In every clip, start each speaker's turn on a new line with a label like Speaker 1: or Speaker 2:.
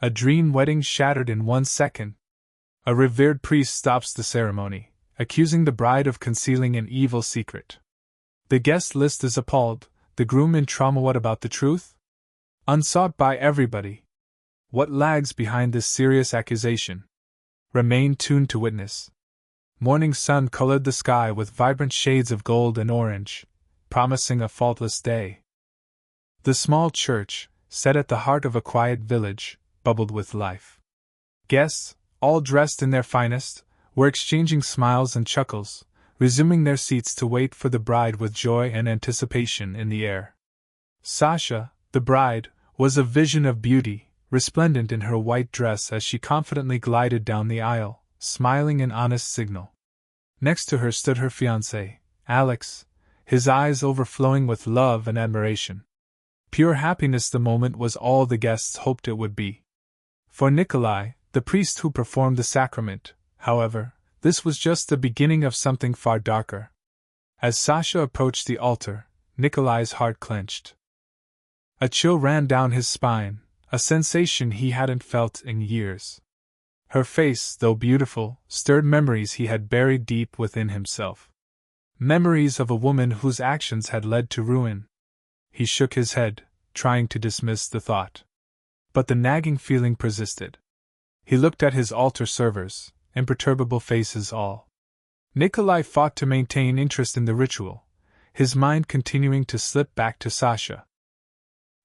Speaker 1: A dream wedding shattered in 1 second. A revered priest stops the ceremony, accusing the bride of concealing an evil secret. The guest list is appalled, the groom in trauma. What about the truth? Unsought by everybody. What lags behind this serious accusation? Remain tuned to witness. Morning sun colored the sky with vibrant shades of gold and orange, promising a faultless day. The small church, set at the heart of a quiet village, bubbled with life. Guests, all dressed in their finest, were exchanging smiles and chuckles, resuming their seats to wait for the bride with joy and anticipation in the air. Sasha, the bride, was a vision of beauty, resplendent in her white dress as she confidently glided down the aisle, smiling in honest signal. Next to her stood her fiancé, Alex, his eyes overflowing with love and admiration. Pure happiness. The moment was all the guests hoped it would be. For Nikolai, the priest who performed the sacrament, however, this was just the beginning of something far darker. As Sasha approached the altar, Nikolai's heart clenched. A chill ran down his spine, a sensation he hadn't felt in years. Her face, though beautiful, stirred memories he had buried deep within himself. Memories of a woman whose actions had led to ruin. He shook his head, trying to dismiss the thought. But the nagging feeling persisted. He looked at his altar servers, imperturbable faces all. Nikolai fought to maintain interest in the ritual, his mind continuing to slip back to Sasha.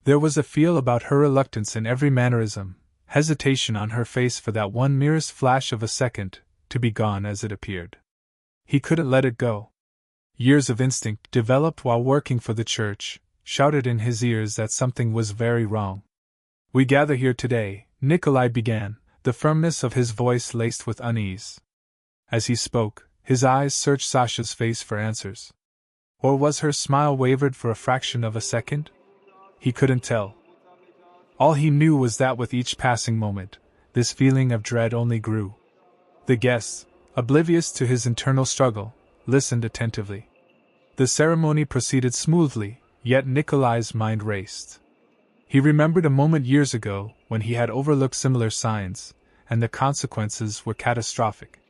Speaker 1: There was a feel about her reluctance in every mannerism, hesitation on her face for that one merest flash of a second, to be gone as it appeared. He couldn't let it go. Years of instinct, developed while working for the church, shouted in his ears that something was very wrong. "We gather here today," Nikolai began, the firmness of his voice laced with unease. As he spoke, his eyes searched Sasha's face for answers. Or was her smile wavered for a fraction of a second? He couldn't tell. All he knew was that with each passing moment, this feeling of dread only grew. The guests, oblivious to his internal struggle, listened attentively. The ceremony proceeded smoothly, yet Nikolai's mind raced. He remembered a moment years ago when he had overlooked similar signs, and the consequences were catastrophic.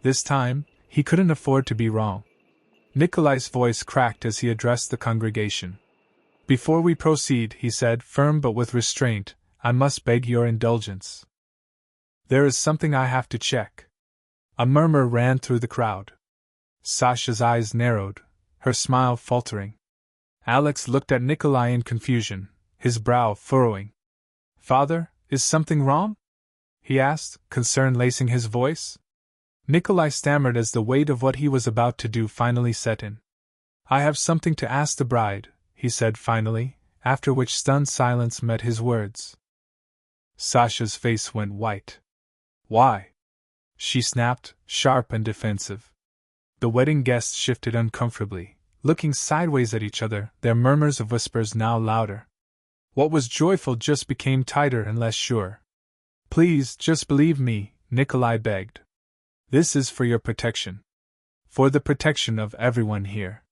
Speaker 1: This time, he couldn't afford to be wrong. Nikolai's voice cracked as he addressed the congregation. "Before we proceed," he said, firm but with restraint, "I must beg your indulgence. There is something I have to check." A murmur ran through the crowd. Sasha's eyes narrowed, her smile faltering. Alex looked at Nikolai in confusion, his brow furrowing. "Father, is something wrong?" he asked, concern lacing his voice. Nikolai stammered as the weight of what he was about to do finally set in. "I have something to ask the bride," he said finally, after which stunned silence met his words. Sasha's face went white. "Why?" she snapped, sharp and defensive. The wedding guests shifted uncomfortably, looking sideways at each other, their murmurs of whispers now louder. What was joyful just became tighter and less sure. "Please, just believe me," Nikolai begged. "This is for your protection. For the protection of everyone here."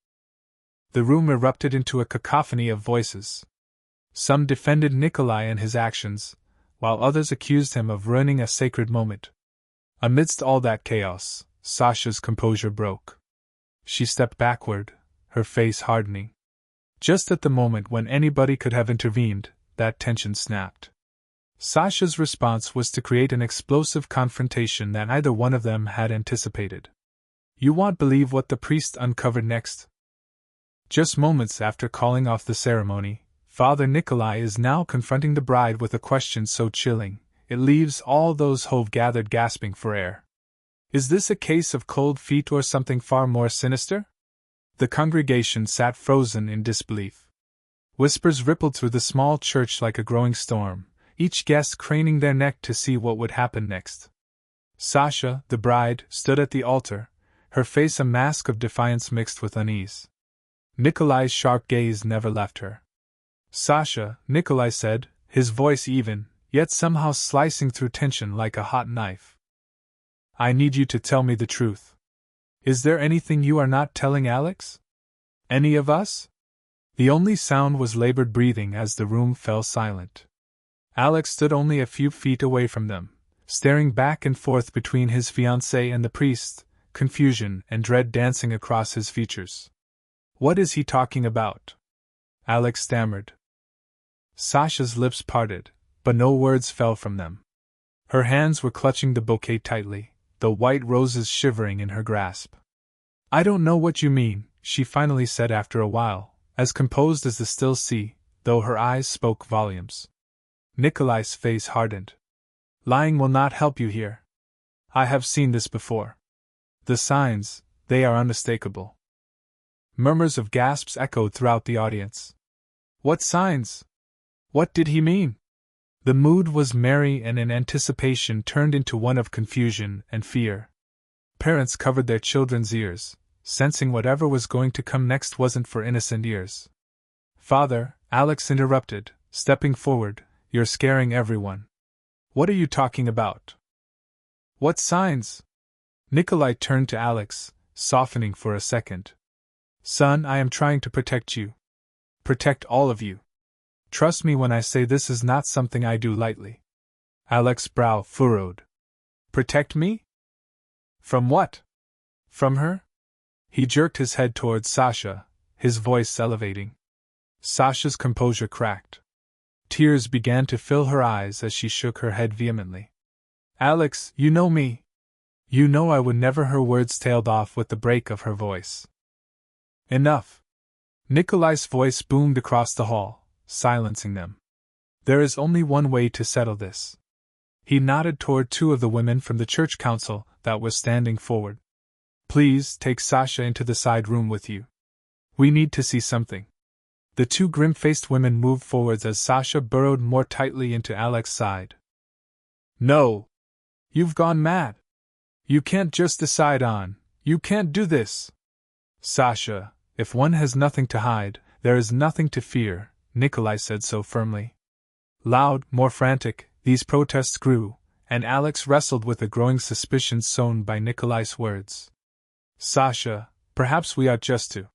Speaker 1: The room erupted into a cacophony of voices. Some defended Nikolai and his actions, while others accused him of ruining a sacred moment. Amidst all that chaos, Sasha's composure broke. She stepped backward, her face hardening. Just at the moment when anybody could have intervened, that tension snapped. Sasha's response was to create an explosive confrontation that neither one of them had anticipated. "You won't believe what the priest uncovered next." Just moments after calling off the ceremony, Father Nikolai is now confronting the bride with a question so chilling, it leaves all those who've gathered gasping for air. Is this a case of cold feet or something far more sinister? The congregation sat frozen in disbelief. Whispers rippled through the small church like a growing storm, each guest craning their neck to see what would happen next. Sasha, the bride, stood at the altar, her face a mask of defiance mixed with unease. Nikolai's sharp gaze never left her. "Sasha," Nikolai said, his voice even, yet somehow slicing through tension like a hot knife. "I need you to tell me the truth. Is there anything you are not telling Alex? Any of us?" The only sound was labored breathing as the room fell silent. Alex stood only a few feet away from them, staring back and forth between his fiancée and the priest, confusion and dread dancing across his features. "What is he talking about?" Alex stammered. Sasha's lips parted, but no words fell from them. Her hands were clutching the bouquet tightly, the white roses shivering in her grasp. "I don't know what you mean," she finally said after a while, as composed as the still sea, though her eyes spoke volumes. Nikolai's face hardened. "Lying will not help you here. I have seen this before. The signs, they are unmistakable." Murmurs of gasps echoed throughout the audience. What signs? What did he mean? The mood was merry and in anticipation turned into one of confusion and fear. Parents covered their children's ears, sensing whatever was going to come next wasn't for innocent ears. "Father," Alex interrupted, stepping forward, "you're scaring everyone. What are you talking about?" "What signs?" Nikolai turned to Alex, softening for a second. "Son, I am trying to protect you. Protect all of you. Trust me when I say this is not something I do lightly." Alex's brow furrowed. "Protect me? From what? From her?" He jerked his head towards Sasha, his voice elevating. Sasha's composure cracked. Tears began to fill her eyes as she shook her head vehemently. "Alex, you know me. You know I would never." Her words tailed off with the break of her voice. "Enough!" Nikolai's voice boomed across the hall, silencing them. "There is only one way to settle this." He nodded toward two of the women from the church council that was standing forward. "Please take Sasha into the side room with you. We need to see something." The two grim-faced women moved forwards as Sasha burrowed more tightly into Alex's side. "No! You've gone mad! You can't just decide on. You can't do this!" "Sasha, if one has nothing to hide, there is nothing to fear," Nikolai said so firmly. Loud, more frantic, these protests grew, and Alex wrestled with the growing suspicion sown by Nikolai's words. "Sasha, perhaps we ought just to."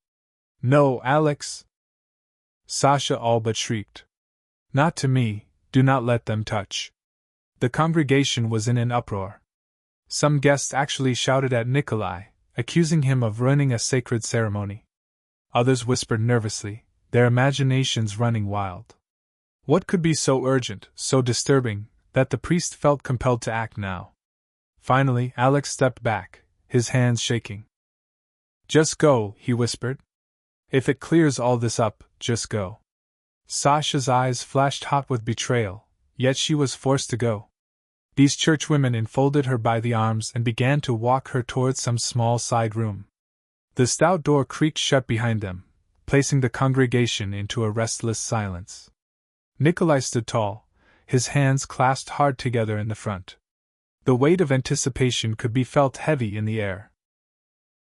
Speaker 1: "No, Alex!" Sasha all but shrieked. "Not to me, do not let them touch." The congregation was in an uproar. Some guests actually shouted at Nikolai, accusing him of ruining a sacred ceremony. Others whispered nervously, their imaginations running wild. What could be so urgent, so disturbing, that the priest felt compelled to act now? Finally, Alex stepped back, his hands shaking. "Just go," he whispered. "If it clears all this up, just go." Sasha's eyes flashed hot with betrayal, yet she was forced to go. These churchwomen enfolded her by the arms and began to walk her towards some small side room. The stout door creaked shut behind them, placing the congregation into a restless silence. Nikolai stood tall, his hands clasped hard together in the front. The weight of anticipation could be felt heavy in the air.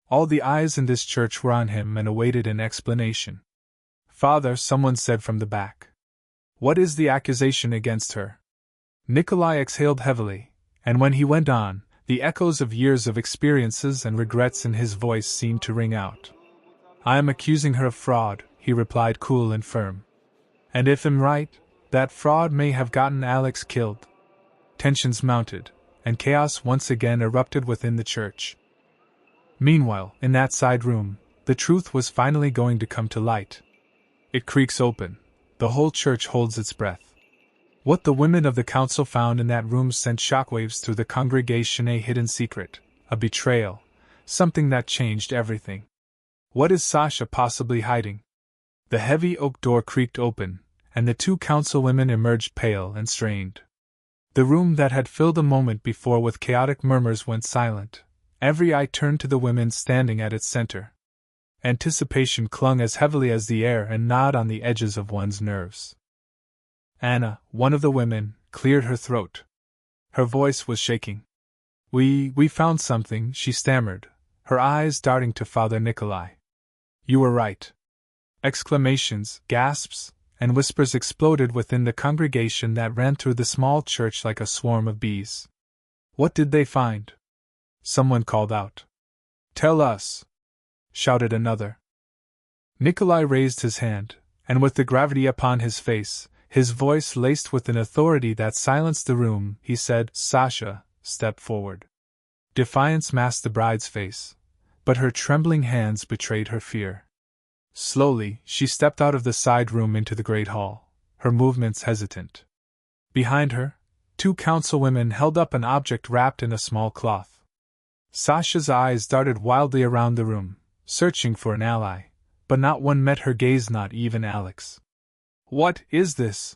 Speaker 1: All the eyes in this church were on him and awaited an explanation. "Father," someone said from the back. "What is the accusation against her?" Nikolai exhaled heavily, and when he went on, the echoes of years of experiences and regrets in his voice seemed to ring out. "I am accusing her of fraud," he replied cool and firm. "And if I'm right, that fraud may have gotten Alex killed." Tensions mounted, and chaos once again erupted within the church. Meanwhile, in that side room, the truth was finally going to come to light. It creaks open. The whole church holds its breath. What the women of the council found in that room sent shockwaves through the congregation, a hidden secret, a betrayal, something that changed everything. What is Sasha possibly hiding? The heavy oak door creaked open, and the two councilwomen emerged pale and strained. The room that had filled a moment before with chaotic murmurs went silent. Every eye turned to the women standing at its center. Anticipation clung as heavily as the air and gnawed on the edges of one's nerves. Anna, one of the women, cleared her throat. Her voice was shaking. We found something," she stammered, her eyes darting to Father Nikolai. "You were right." Exclamations, gasps, and whispers exploded within the congregation that ran through the small church like a swarm of bees. "What did they find?" someone called out. "Tell us!" shouted another. Nikolai raised his hand, and with the gravity upon his face, His voice laced with an authority that silenced the room. He said, "Sasha, step forward." Defiance masked the bride's face, but her trembling hands betrayed her fear. Slowly, she stepped out of the side room into the great hall, her movements hesitant. Behind her, 2 councilwomen held up an object wrapped in a small cloth. Sasha's eyes darted wildly around the room, searching for an ally, but not one met her gaze, not even Alex. "What is this?"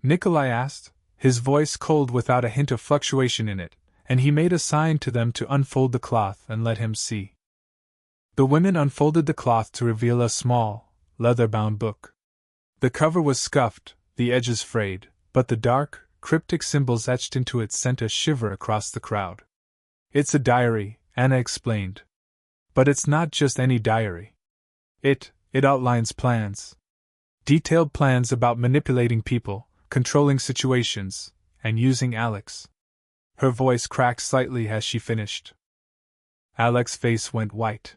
Speaker 1: Nikolai asked, his voice cold without a hint of fluctuation in it, and he made a sign to them to unfold the cloth and let him see. The women unfolded the cloth to reveal a small, leather-bound book. The cover was scuffed, the edges frayed, but the dark, cryptic symbols etched into it sent a shiver across the crowd. "It's a diary," Anna explained. "But it's not just any diary. It outlines plans. Detailed plans about manipulating people, controlling situations, and using Alex." Her voice cracked slightly as she finished. Alex's face went white.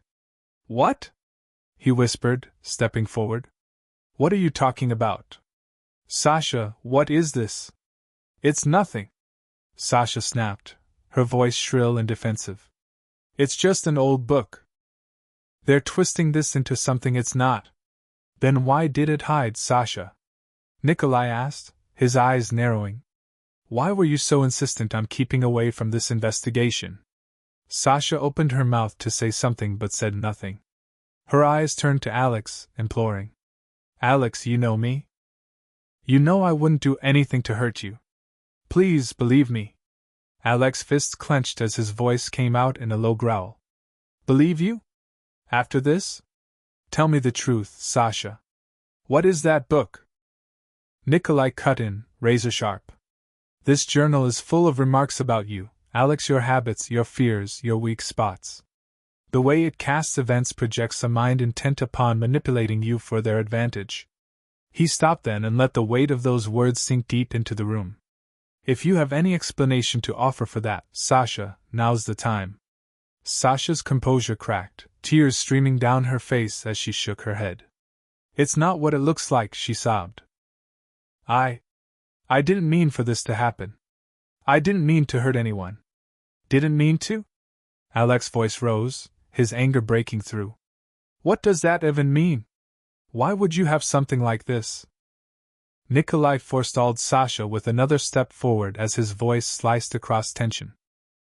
Speaker 1: "What?" he whispered, stepping forward. "What are you talking about? Sasha, what is this?" "It's nothing," Sasha snapped, her voice shrill and defensive. "It's just an old book. They're twisting this into something it's not." "Then why did it hide, Sasha?" Nikolai asked, his eyes narrowing. "Why were you so insistent on keeping away from this investigation?" Sasha opened her mouth to say something but said nothing. Her eyes turned to Alex, imploring. "Alex, you know me? You know I wouldn't do anything to hurt you. Please believe me." Alex's fists clenched as his voice came out in a low growl. "Believe you? After this? Tell me the truth, Sasha. What is that book?" Nikolai cut in, razor sharp. "This journal is full of remarks about you, Alex, your habits, your fears, your weak spots. The way it casts events projects a mind intent upon manipulating you for their advantage." He stopped then and let the weight of those words sink deep into the room. "If you have any explanation to offer for that, Sasha, now's the time." Sasha's composure cracked, tears streaming down her face as she shook her head. "It's not what it looks like," she sobbed. I didn't mean for this to happen. I didn't mean to hurt anyone." "Didn't mean to?" Alex's voice rose, his anger breaking through. "What does that even mean? Why would you have something like this?" Nikolai forestalled Sasha with another step forward as his voice sliced across tension.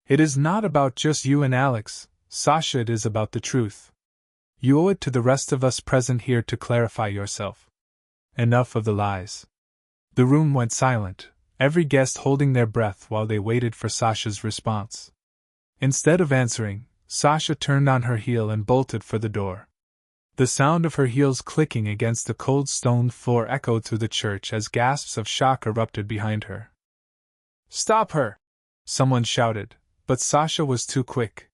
Speaker 1: "It is not about just you and Alex, Sasha, it is about the truth. You owe it to the rest of us present here to clarify yourself. Enough of the lies." The room went silent, every guest holding their breath while they waited for Sasha's response. Instead of answering, Sasha turned on her heel and bolted for the door. The sound of her heels clicking against the cold stone floor echoed through the church as gasps of shock erupted behind her. "Stop her!" someone shouted, but Sasha was too quick.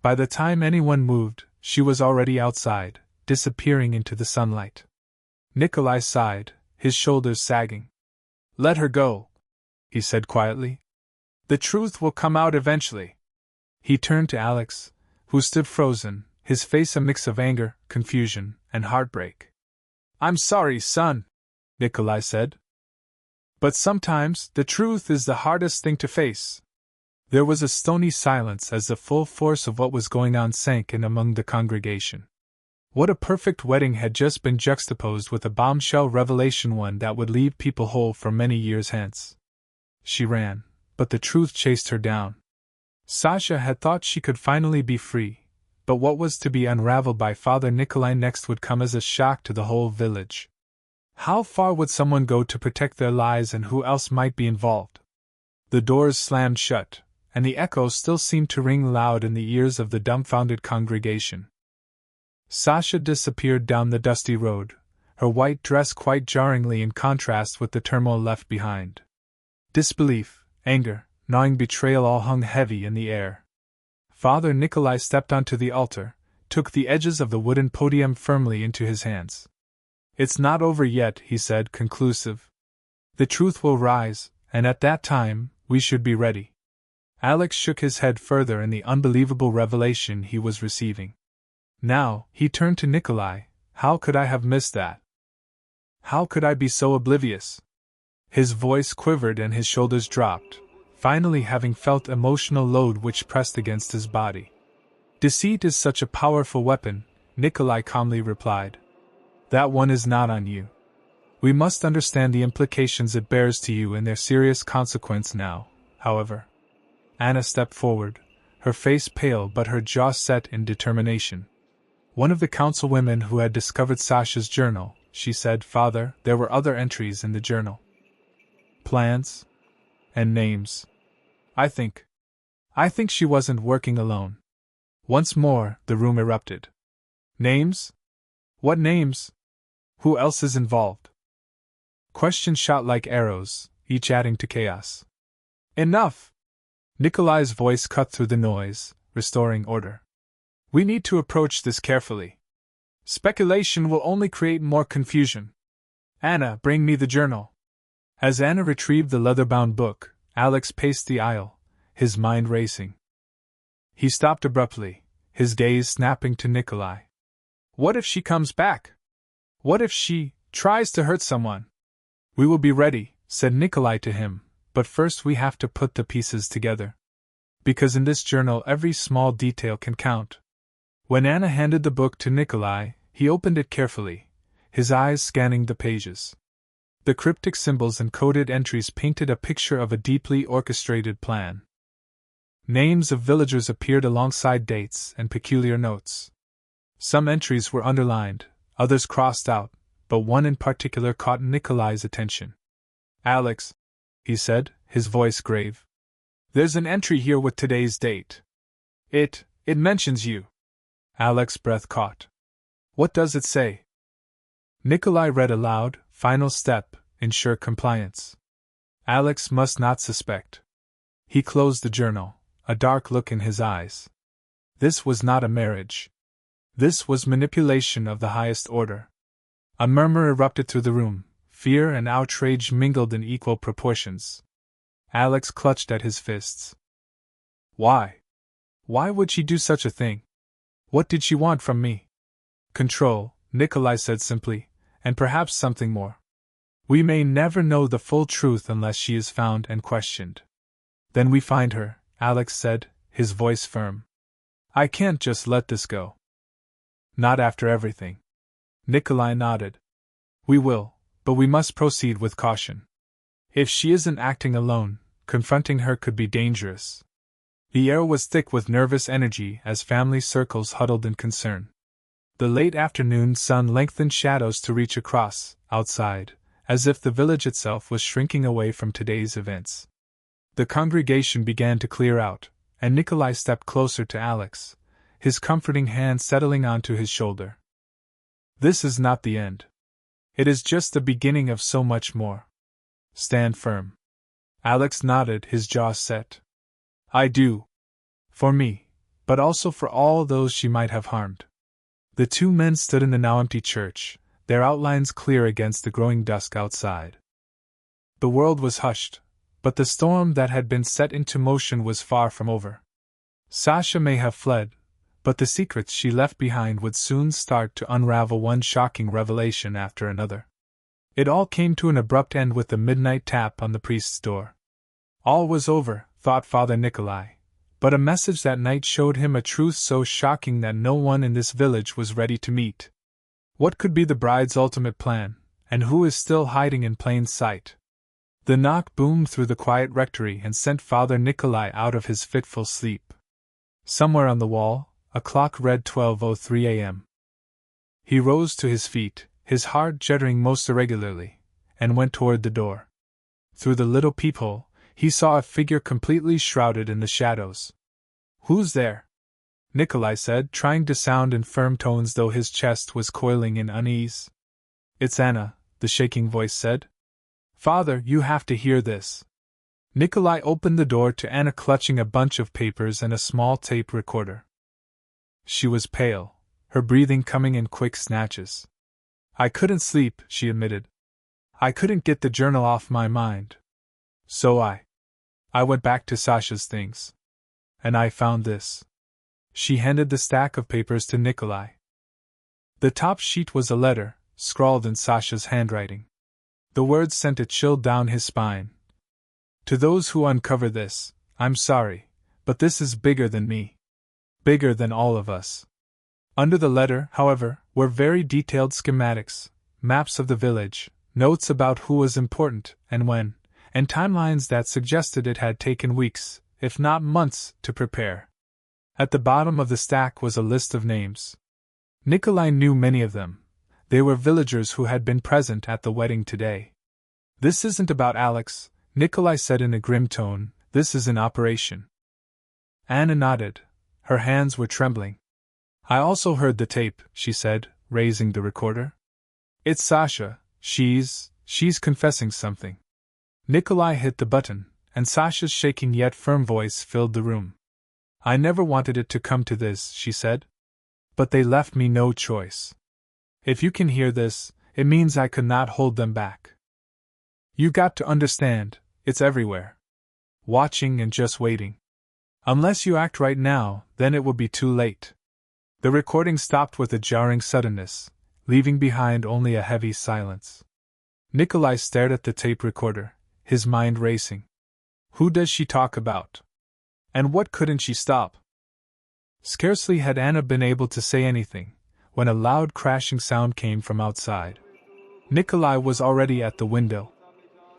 Speaker 1: By the time anyone moved, she was already outside, disappearing into the sunlight. Nikolai sighed, his shoulders sagging. "Let her go," he said quietly. "The truth will come out eventually." He turned to Alex, who stood frozen, his face a mix of anger, confusion, and heartbreak. "I'm sorry, son," Nikolai said. "But sometimes the truth is the hardest thing to face." There was a stony silence as the full force of what was going on sank in among the congregation. What a perfect wedding had just been juxtaposed with a bombshell revelation, one that would leave people whole for many years hence. She ran, but the truth chased her down. Sasha had thought she could finally be free, but what was to be unraveled by Father Nikolai next would come as a shock to the whole village. How far would someone go to protect their lives, and who else might be involved? The doors slammed shut, and the echoes still seemed to ring loud in the ears of the dumbfounded congregation. Sasha disappeared down the dusty road, her white dress quite jarringly in contrast with the turmoil left behind. Disbelief, anger, gnawing betrayal all hung heavy in the air. Father Nikolai stepped onto the altar, took the edges of the wooden podium firmly into his hands. "It's not over yet," he said, conclusive. "The truth will rise, and at that time, we should be ready." Alex shook his head further in the unbelievable revelation he was receiving. Now, he turned to Nikolai. "How could I have missed that? How could I be so oblivious?" His voice quivered and his shoulders dropped, finally having felt emotional load which pressed against his body. Deceit is such a powerful weapon, Nikolai calmly replied. That one is not on you. We must understand the implications it bears to you and their serious consequence now, however. Anna stepped forward, her face pale but her jaw set in determination. One of the councilwomen who had discovered Sasha's journal, she said, Father, there were other entries in the journal. Plans? And names. I think she wasn't working alone. Once more, the room erupted. Names? What names? Who else is involved? Questions shot like arrows, each adding to chaos. Enough! Nikolai's voice cut through the noise, restoring order. We need to approach this carefully. Speculation will only create more confusion. Anna, bring me the journal. As Anna retrieved the leather-bound book, Alex paced the aisle, his mind racing. He stopped abruptly, his gaze snapping to Nikolai. What if she comes back? What if she tries to hurt someone? We will be ready, said Nikolai to him, but first we have to put the pieces together. Because in this journal every small detail can count. When Anna handed the book to Nikolai, he opened it carefully, his eyes scanning the pages. The cryptic symbols and coded entries painted a picture of a deeply orchestrated plan. Names of villagers appeared alongside dates and peculiar notes. Some entries were underlined, others crossed out, but one in particular caught Nikolai's attention. Alex, he said, his voice grave. There's an entry here with today's date. It mentions you. Alex's breath caught. What does it say? Nikolai read aloud, final step, ensure compliance. Alex must not suspect. He closed the journal, a dark look in his eyes. This was not a marriage. This was manipulation of the highest order. A murmur erupted through the room, fear and outrage mingled in equal proportions. Alex clutched at his fists. Why? Why would she do such a thing? What did she want from me? Control, Nikolai said simply, and perhaps something more. We may never know the full truth unless she is found and questioned. Then we find her, Alex said, his voice firm. I can't just let this go. Not after everything. Nikolai nodded. We will, but we must proceed with caution. If she isn't acting alone, confronting her could be dangerous. The air was thick with nervous energy as family circles huddled in concern. The late afternoon sun lengthened shadows to reach across, outside, as if the village itself was shrinking away from today's events. The congregation began to clear out, and Nikolai stepped closer to Alex, his comforting hand settling onto his shoulder. This is not the end. It is just the beginning of so much more. Stand firm. Alex nodded, his jaw set. I do. For me, but also for all those she might have harmed. The two men stood in the now empty church, their outlines clear against the growing dusk outside. The world was hushed, but the storm that had been set into motion was far from over. Sasha may have fled, but the secrets she left behind would soon start to unravel, one shocking revelation after another. It all came to an abrupt end with the midnight tap on the priest's door. All was over, thought Father Nikolai, but a message that night showed him a truth so shocking that no one in this village was ready to meet. What could be the bride's ultimate plan, and who is still hiding in plain sight? The knock boomed through the quiet rectory and sent Father Nikolai out of his fitful sleep. Somewhere on the wall, a clock read 12:03 a.m. He rose to his feet, his heart juddering most irregularly, and went toward the door. Through the little peephole, he saw a figure completely shrouded in the shadows. Who's there? Nikolai said, trying to sound in firm tones though his chest was coiling in unease. It's Anna, the shaking voice said. Father, you have to hear this. Nikolai opened the door to Anna, clutching a bunch of papers and a small tape recorder. She was pale, her breathing coming in quick snatches. I couldn't sleep, she admitted. I couldn't get the journal off my mind. So I went back to Sasha's things. And I found this. She handed the stack of papers to Nikolai. The top sheet was a letter, scrawled in Sasha's handwriting. The words sent a chill down his spine. To those who uncover this, I'm sorry, but this is bigger than me. Bigger than all of us. Under the letter, however, were very detailed schematics, maps of the village, notes about who was important and when, and timelines that suggested it had taken weeks, if not months, to prepare. At the bottom of the stack was a list of names. Nikolai knew many of them. They were villagers who had been present at the wedding today. This isn't about Alex, Nikolai said in a grim tone, this is an operation. Anna nodded. Her hands were trembling. I also heard the tape, she said, raising the recorder. It's Sasha, she's confessing something. Nikolai hit the button, and Sasha's shaking yet firm voice filled the room. I never wanted it to come to this, she said. But they left me no choice. If you can hear this, it means I could not hold them back. You got to understand, it's everywhere. Watching and just waiting. Unless you act right now, then it will be too late. The recording stopped with a jarring suddenness, leaving behind only a heavy silence. Nikolai stared at the tape recorder, his mind racing. Who does she talk about? And what couldn't she stop? Scarcely had Anna been able to say anything, when a loud crashing sound came from outside. Nikolai was already at the window.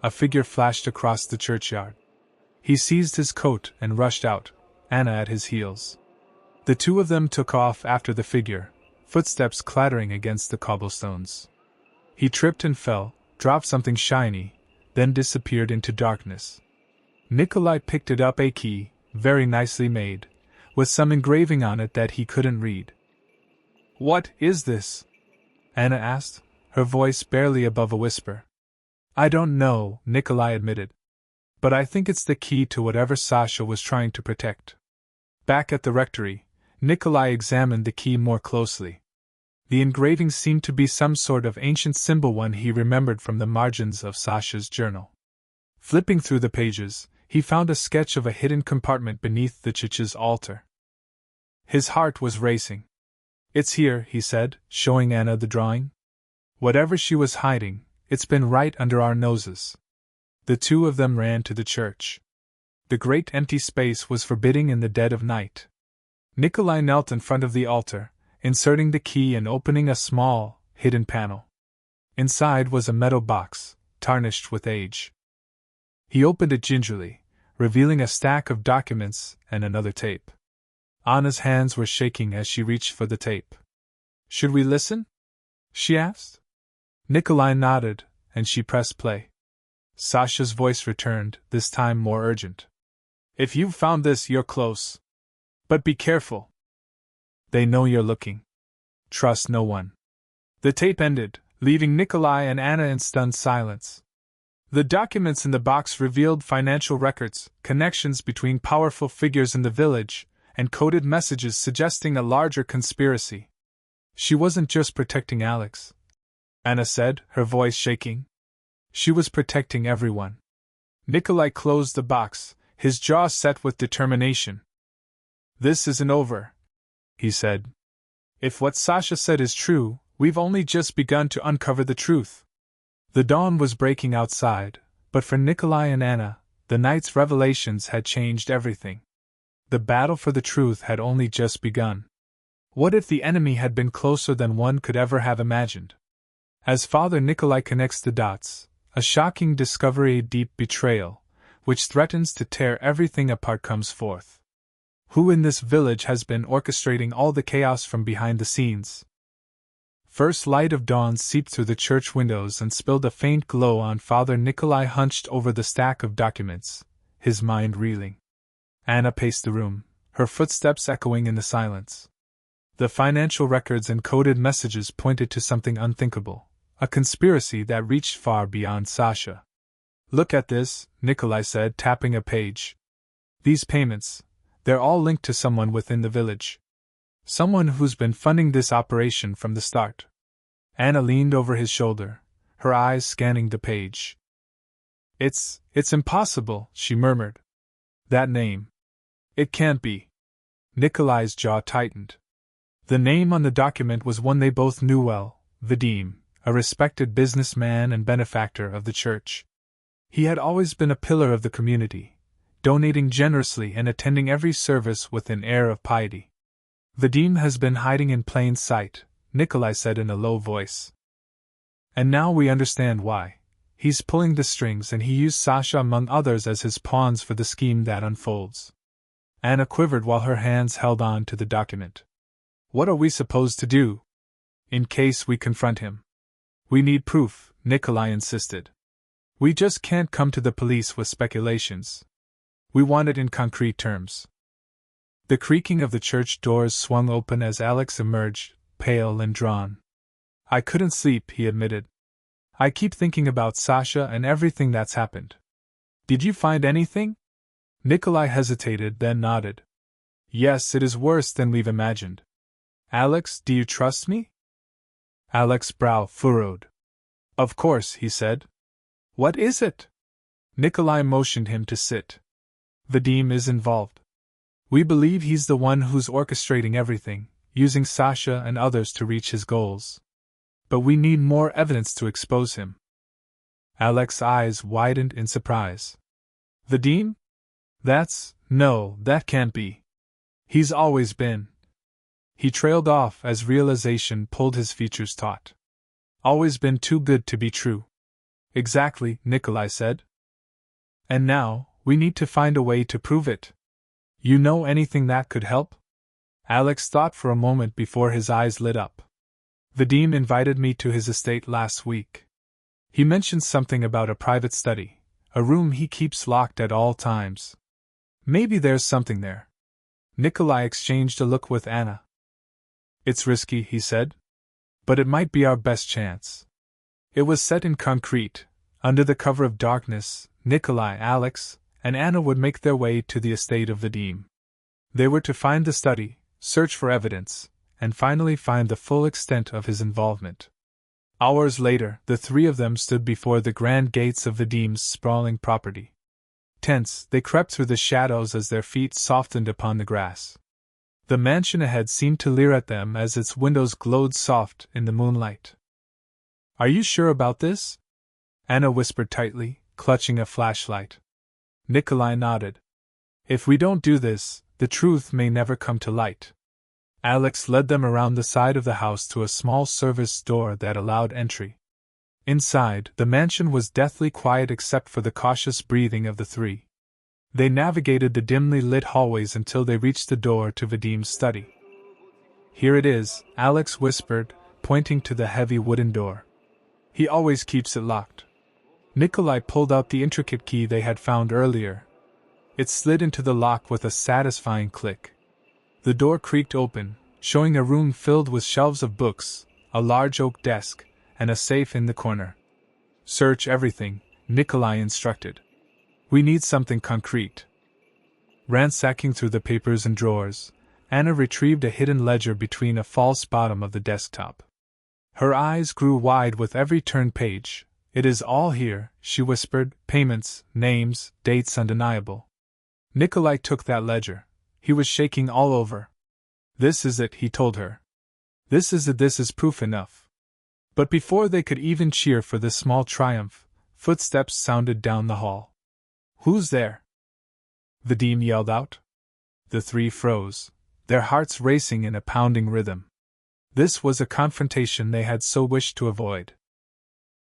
Speaker 1: A figure flashed across the churchyard. He seized his coat and rushed out, Anna at his heels. The two of them took off after the figure, footsteps clattering against the cobblestones. He tripped and fell, dropped something shiny, then disappeared into darkness. Nikolai picked it up, a key, very nicely made, with some engraving on it that he couldn't read. What is this? Anna asked, her voice barely above a whisper. I don't know, Nikolai admitted. But I think it's the key to whatever Sasha was trying to protect. Back at the rectory, Nikolai examined the key more closely. The engraving seemed to be some sort of ancient symbol, one he remembered from the margins of Sasha's journal. Flipping through the pages, he found a sketch of a hidden compartment beneath the church's altar. His heart was racing. It's here, he said, showing Anna the drawing. Whatever she was hiding, it's been right under our noses. The two of them ran to the church. The great empty space was forbidding in the dead of night. Nikolai knelt in front of the altar, inserting the key and opening a small, hidden panel. Inside was a metal box, tarnished with age. He opened it gingerly, revealing a stack of documents and another tape. Anna's hands were shaking as she reached for the tape. Should we listen? She asked. Nikolai nodded, and she pressed play. Sasha's voice returned, this time more urgent. If you've found this, you're close. But be careful. They know you're looking. Trust no one. The tape ended, leaving Nikolai and Anna in stunned silence. The documents in the box revealed financial records, connections between powerful figures in the village, and coded messages suggesting a larger conspiracy. She wasn't just protecting Alex, Anna said, her voice shaking. She was protecting everyone. Nikolai closed the box, his jaw set with determination. This isn't over, he said. If what Sasha said is true, we've only just begun to uncover the truth. The dawn was breaking outside, but for Nikolai and Anna, the night's revelations had changed everything. The battle for the truth had only just begun. What if the enemy had been closer than one could ever have imagined? As Father Nikolai connects the dots, a shocking discovery, a deep betrayal, which threatens to tear everything apart, comes forth. Who in this village has been orchestrating all the chaos from behind the scenes? First light of dawn seeped through the church windows and spilled a faint glow on Father Nikolai, hunched over the stack of documents, his mind reeling. Anna paced the room, her footsteps echoing in the silence. The financial records and coded messages pointed to something unthinkable, a conspiracy that reached far beyond Sasha. Look at this, Nikolai said, tapping a page. These payments, they're all linked to someone within the village. Someone who's been funding this operation from the start. Anna leaned over his shoulder, her eyes scanning the page. It's impossible, she murmured. That name. It can't be. Nikolai's jaw tightened. The name on the document was one they both knew well, Vadim, a respected businessman and benefactor of the church. He had always been a pillar of the community, donating generously and attending every service with an air of piety. Vadim has been hiding in plain sight, Nikolai said in a low voice. And now we understand why. He's pulling the strings, and he used Sasha among others as his pawns for the scheme that unfolds. Anna quivered while her hands held on to the document. What are we supposed to do? In case we confront him. We need proof, Nikolai insisted. We just can't come to the police with speculations. We want it in concrete terms. The creaking of the church doors swung open as Alex emerged, pale and drawn. I couldn't sleep, he admitted. I keep thinking about Sasha and everything that's happened. Did you find anything? Nikolai hesitated, then nodded. Yes, it is worse than we've imagined. Alex, do you trust me? Alex's brow furrowed. Of course, he said. What is it? Nikolai motioned him to sit. Vadim is involved. We believe he's the one who's orchestrating everything, using Sasha and others to reach his goals. But we need more evidence to expose him. Alex's eyes widened in surprise. Vadim? No, that can't be. He's always been. He trailed off as realization pulled his features taut. Always been too good to be true. Exactly, Nikolai said. And now, we need to find a way to prove it. You know anything that could help? Alex thought for a moment before his eyes lit up. Vadim invited me to his estate last week. He mentioned something about a private study, a room he keeps locked at all times. Maybe there's something there. Nikolai exchanged a look with Anna. It's risky, he said. But it might be our best chance. It was set in concrete. Under the cover of darkness, Nikolai, Alex, and Anna would make their way to the estate of Vadim. They were to find the study, search for evidence, and finally find the full extent of his involvement. Hours later, the three of them stood before the grand gates of Vadim's sprawling property. Tense, they crept through the shadows as their feet softened upon the grass. The mansion ahead seemed to leer at them as its windows glowed soft in the moonlight. Are you sure about this? Anna whispered tightly, clutching a flashlight. Nikolai nodded. If we don't do this, the truth may never come to light. Alex led them around the side of the house to a small service door that allowed entry. Inside, the mansion was deathly quiet except for the cautious breathing of the three. They navigated the dimly lit hallways until they reached the door to Vadim's study. Here it is, Alex whispered, pointing to the heavy wooden door. He always keeps it locked. Nikolai pulled out the intricate key they had found earlier. It slid into the lock with a satisfying click. The door creaked open, showing a room filled with shelves of books, a large oak desk, and a safe in the corner. Search everything, Nikolai instructed. We need something concrete. Ransacking through the papers and drawers, Anna retrieved a hidden ledger between a false bottom of the desktop. Her eyes grew wide with every turned page. It is all here, she whispered, payments, names, dates undeniable. Nikolai took that ledger. He was shaking all over. This is it, he told her. This is it, this is proof enough. But before they could even cheer for this small triumph, footsteps sounded down the hall. Who's there? Vadim yelled out. The three froze, their hearts racing in a pounding rhythm. This was a confrontation they had so wished to avoid.